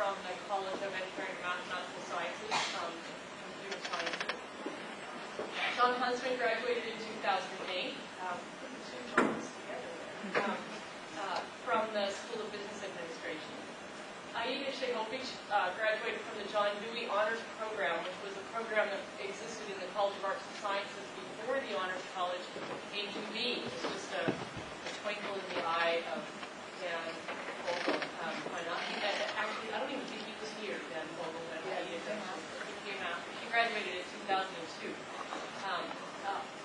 from the College of Engineering and Mathematical Sciences, Computer Sciences. John Huntsman graduated in 2008. Two Johns together. From the School of Business Administration. Aida Shehovich graduated from the John Dewey Honors Program, which was a program that existed in the College of Arts and Sciences before the Honors College came to be. It was just a twinkle in the eye of Dan Vogel. Actually, I don't even think he was here, Dan Vogel, when Aida came out. She graduated in 2002.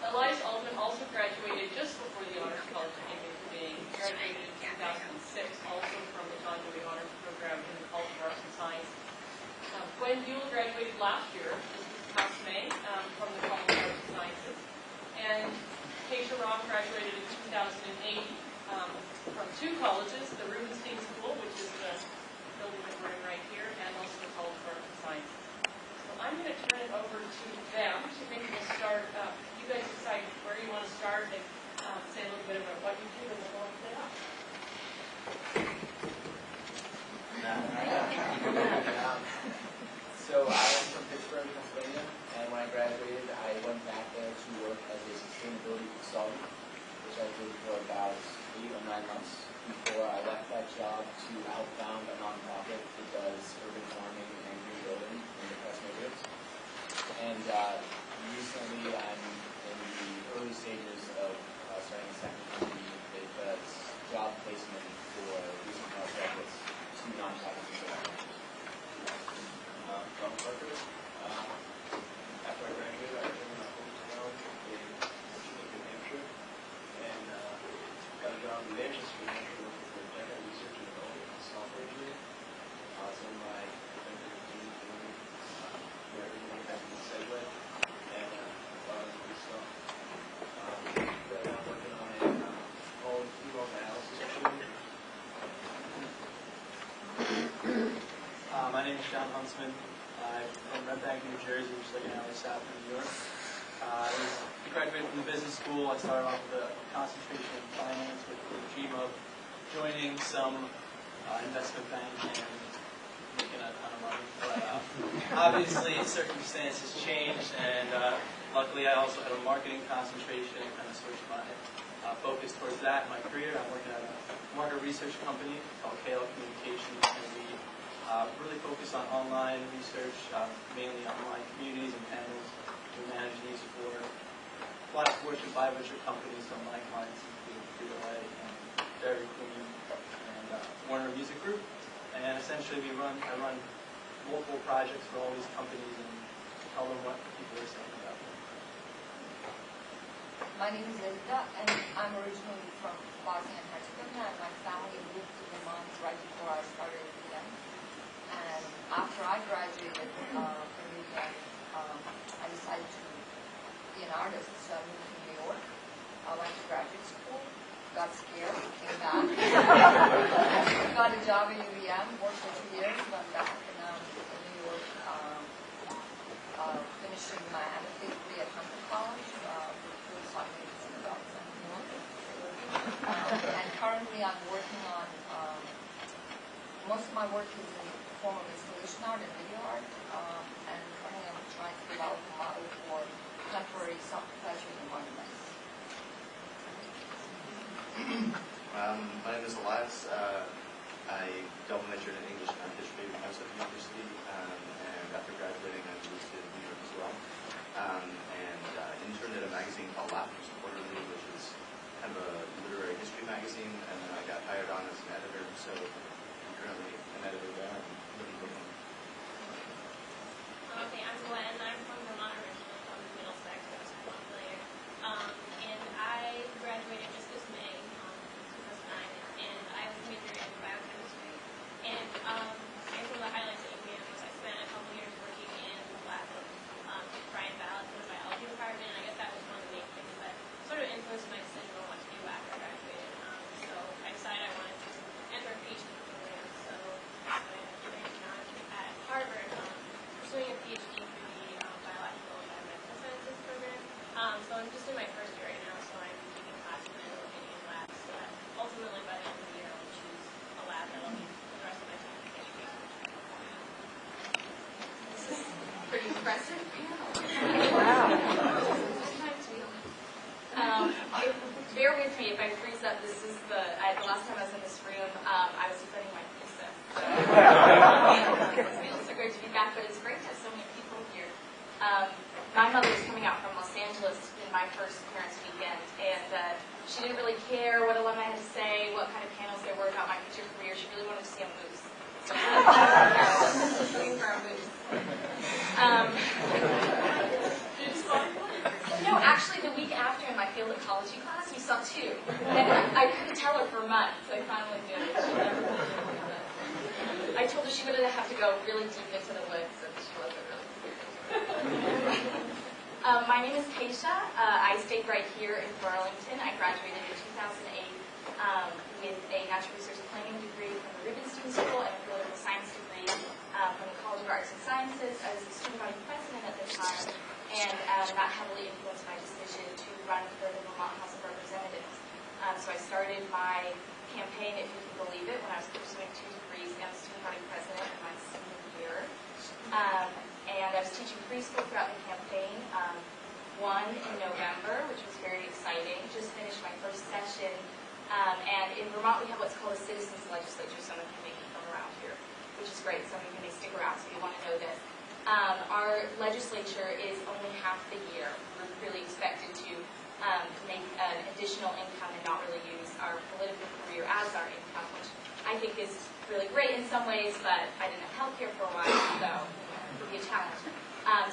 Elias Altman also graduated just before the Honors College came into being. He graduated in 2006, also from the John Dewey Honors Program in the College of Arts and Science. Gwen Buell graduated last year, this past May, from the College of Arts and Sciences. And Keisha Ram graduated in 2008 from two colleges, the Rubenstein School, which is the building that we're in right here, and also the College of Arts and Sciences. So I'm going to turn it over to them. So maybe we'll start, you guys decide where you want to start and say a little bit about what you do and then we'll play off. So I am from Pittsburgh, Pennsylvania, and when I graduated, I went back there to work as a sustainability consultant, which I did for about 8 or 9 months before I left that job to Outbound, a nonprofit that does urban farming and green building in depressed neighborhoods. And recently, I'm in the early stages of starting a second company that does job placement for recent college graduates to nonprofits and so From Parker. After I graduated, I lived in my hometown in New Hampshire, and got a job in Manchester, New Hampshire, working for data research and development and software engineering. So my team everything like that in the segue, and thought it was good stuff. Right now I'm working on a whole email analysis machine. My name is John Huntsman. I'm from Red Bank, New Jersey, which is like an hour south of New York. I graduated from the business school. I started off with a concentration in finance with the dream of joining some investment bank and making a ton of money. But obviously, circumstances changed, and luckily I also had a marketing concentration and kind of switched my focus towards that in my career. I'm working at a market research company called KL Communications, and we really focus on online research, mainly online communities and panels. We manage these for a lot of Fortune 500 companies, so my clients include Frito-Lay and Dairy Queen and Warner Music Group. And essentially I run multiple projects for all these companies and tell them what people are saying about them. My name is Elida, and I'm originally from Bosnia and Herzegovina, and my family moved to Vermont right before I started UVM. And after I graduated from UVM, I decided to be an artist, so I moved to New York. I went to graduate school, got scared, came back, got a job at UVM, worked for 2 years, went back, and now I'm in New York, finishing my MFA degree at Hunter College, with science and development. And currently I'm working on, most of my work is in the form of installation art and video art, and currently I'm trying to develop a model for contemporary self-perpetuating monuments. My name is Elias. I double majored in English and art history when I was at the university, and after graduating I moved to New York as well, and interned at a magazine called Laughter's Quarterly, which is kind of a literary history magazine, and then I got hired on as an editor, so I'm currently an editor there. Okay, I'm Gwen. I'm from Vermont originally, from Middlesex, I was familiar. And I graduated just this May, 2009, and I was majoring in biochemistry. And I guess one of the highlights at UVM was I spent a couple years working in the lab of Brian Ballard for the biology department, and I guess that was one of the main things that impressive panel. Bear with me if I freeze up. This is the last time I was in this room, I was defending my thesis. It feels so great to be back, but it's great to have so many people here. My mother was coming out from Los Angeles in my first parents' weekend, and she didn't really care what alumni had to say, what kind of panels there were about my future career. She really wanted to see a moose. So looking for a moose. No, actually, the week after in my field ecology class, we saw two. And I couldn't tell her for months. I finally did it. She never did it. I told her she would have to go really deep into the woods, and she wasn't really serious. My name is Keisha. I stayed right here in Burlington. I graduated in 2008 with a natural resource planning degree from the Rubenstein School and a political science degree from the College of Arts and Sciences. I was the student body president at the time, and that heavily influenced my decision to run for the Vermont House of Representatives. So I started my campaign, if you can believe it, when I was pursuing 2 degrees and student body president in my senior year. And I was teaching preschool throughout the campaign. One in November, which was very exciting. Just finished my first session. And in Vermont, we have what's called a citizens legislature. Some of you may be from around here, which is great. Some of you may stick around, so you want to know this. Our legislature is only half the year. We're really expected to make an additional income and not really use our political career as our income, which I think is really great in some ways, but I didn't have health care for a while, so it would be a challenge.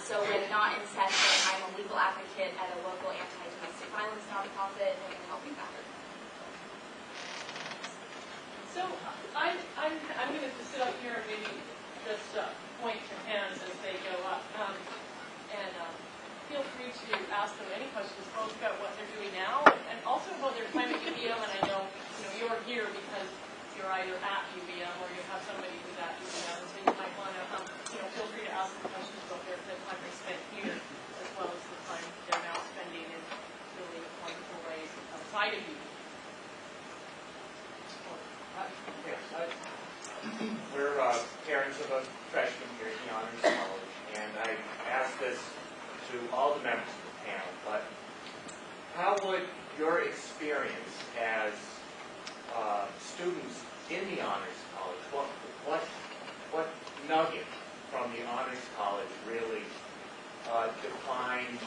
So when not in session, I'm a legal advocate at a local anti-domestic violence nonprofit, and Women Helping Matters. So I'm going to sit up here and maybe just point to hands as they go up. And feel free to ask them any questions, both about what they're doing now and also about their time at UVM. And I know you're here because you're either at UVM or you have somebody who's at UVM, so you might want to feel free to ask them questions about the time they spent here as well as the time they're now spending in really wonderful ways outside of UVM. We're parents of a freshman here at the Honors College, and I asked this to all the members of the panel, but how would your experience as students in the Honors College, what nugget from the Honors College really defined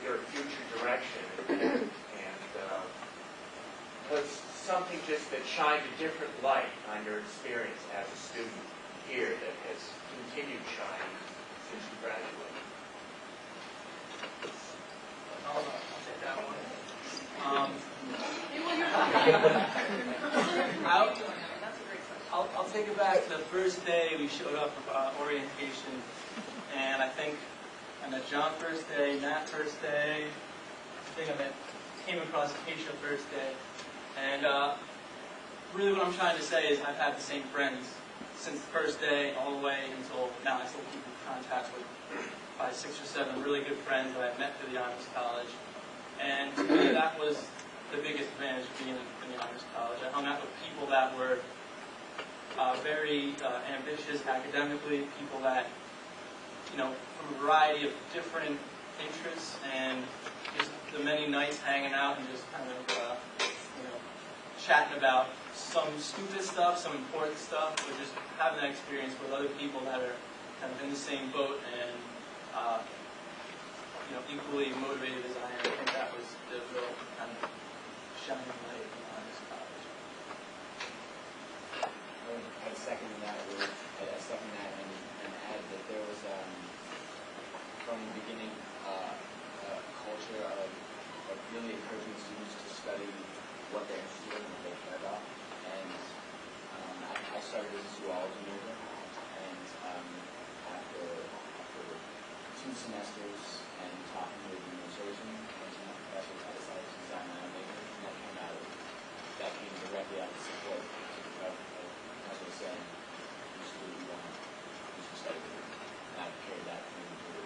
your future direction and was something just that shined a different light on your experience as a student here that has continued shining since you graduated? I'll take that one. I'll take it back to the first day we showed up for orientation, and I think I met John first day, Matt first day, I think came across Keisha first day, and really what I'm trying to say is I've had the same friends since the first day all the way until now. I still keep in contact with 5, 6, or 7 really good friends that I've met through the Honors College, and to me that was the biggest advantage of being in the Honors College. I hung out with people that were very ambitious academically, people that, from a variety of different interests, and just the many nights hanging out and just kind of, chatting about some stupid stuff, some important stuff, but just having that experience with other people that are kind of in the same boat and, equally motivated as I am. I think that was the real kind of shining light on this college. I'd second that and add that there was, from the beginning, a culture of really encouraging students to study what they're interested in and what they care about. And I started as a zoology major, and after 2 semesters and talking with the administration and some professors, I decided to design my own major, and that came directly out of the support of Professor saying, you should study here. And I've carried that through